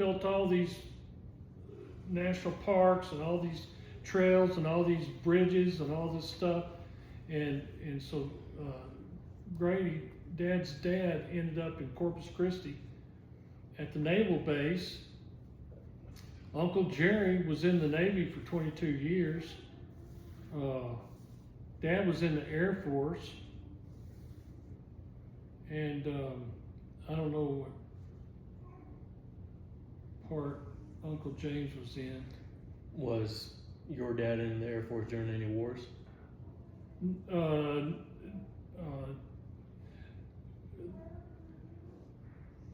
built all these national parks and all these trails and all these bridges and all this stuff. And so Grady, Dad's dad, ended up in Corpus Christi at the naval base. Uncle Jerry was in the Navy for 22 years. Dad was in the Air Force. And I don't know what part Uncle James was in. Was your dad in the Air Force during any wars?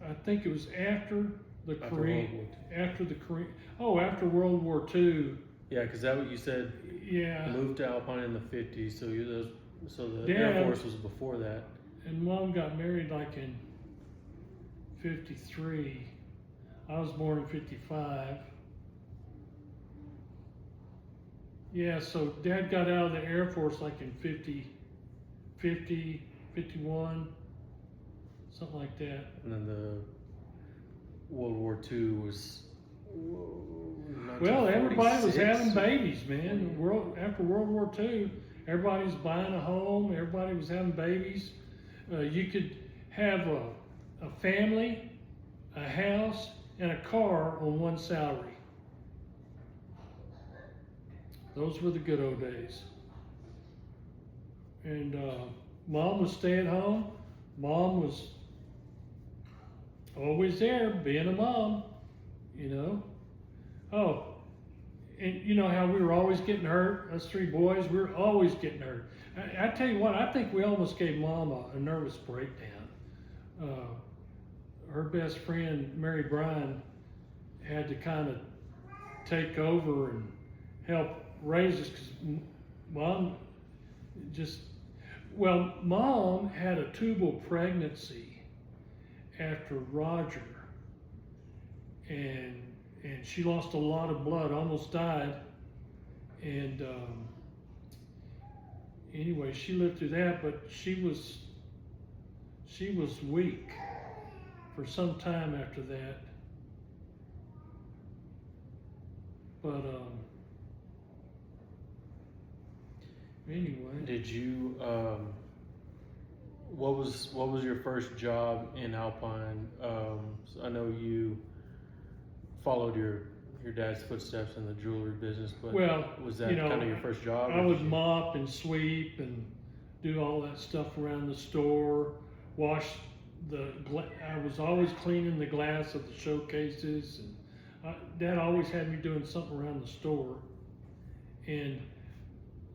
I think it was after the After Korean, World War after the Korean, after World War II. Yeah, because that what you said. Yeah. Moved to Alpine in the 50s, so the Dad, Air Force was before that. And Mom got married like in 53. I was born in 55. Yeah, so Dad got out of the Air Force like in 50, 51, something like that. And then the World War II was. Well, everybody was 1946. having babies, man. After World War II, everybody was buying a home. Everybody was having babies. You could have a family, a house, and a car on one salary. Those were the good old days. And Mom was stay at home. Mom was always there, being a mom, you know. Oh, and you know how we were always getting hurt, us three boys, we were always getting hurt. I tell you what, I think we almost gave Mom a nervous breakdown. Her best friend, Mary Bryan, had to kind of take over and help raise us because Mom Mom had a tubal pregnancy after Roger, and she lost a lot of blood, almost died, and anyway, she lived through that, but she was weak for some time after that. But anyway. Did you? What was your first job in Alpine? So I know you followed your dad's footsteps in the jewelry business, but was that kind of your first job? I would mop and sweep and do all that stuff around the store. I was always cleaning the glass of the showcases, and Dad always had me doing something around the store. And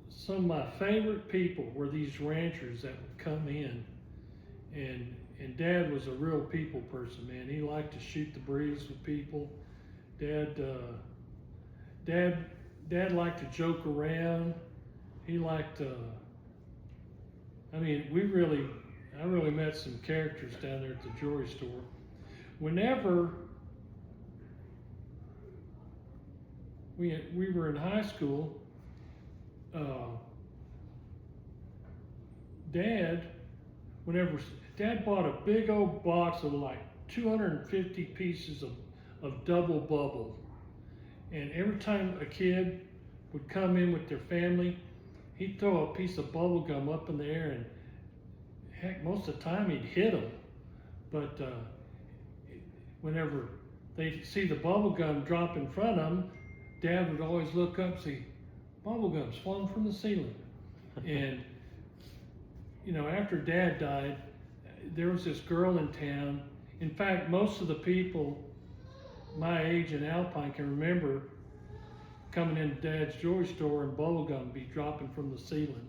some of my favorite people were these ranchers that would come in, and Dad was a real people person, man. He liked to shoot the breeze with people. Dad liked to joke around. He liked I really met some characters down there at the jewelry store. Whenever we were in high school, Dad bought a big old box of like 250 pieces of double bubble. And every time a kid would come in with their family, he'd throw a piece of bubble gum up in the air, and heck, most of the time he'd hit them. But whenever they'd see the bubble gum drop in front of them, Dad would always look up and see bubble gums falling from the ceiling. And you know, after Dad died, there was this girl in town. In fact, most of the people my age in Alpine can remember coming into Dad's jewelry store and bubble gum be dropping from the ceiling.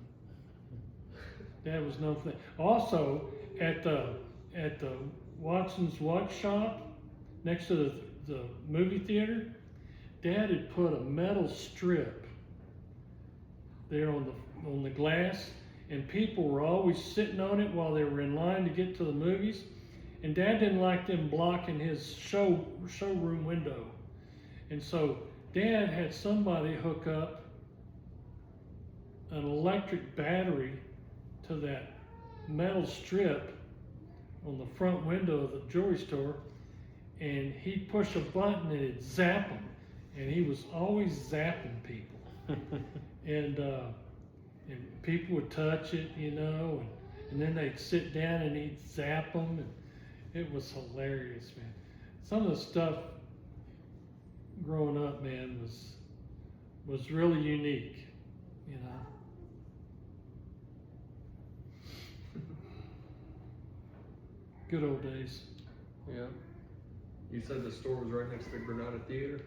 Dad was known for that. Also, at the Watson's Watch Shop next to the movie theater, Dad had put a metal strip there on the glass, and people were always sitting on it while they were in line to get to the movies. And Dad didn't like them blocking his showroom window. And so Dad had somebody hook up an electric battery to that metal strip on the front window of the jewelry store. and he'd push a button and it'd zap him, and he was always zapping people. And people would touch it, you know, and then they'd sit down and he'd zap them, and it was hilarious, man. Some of the stuff growing up, man, was really unique, you know. Good old days. Yeah. You said the store was right next to the Granada Theater?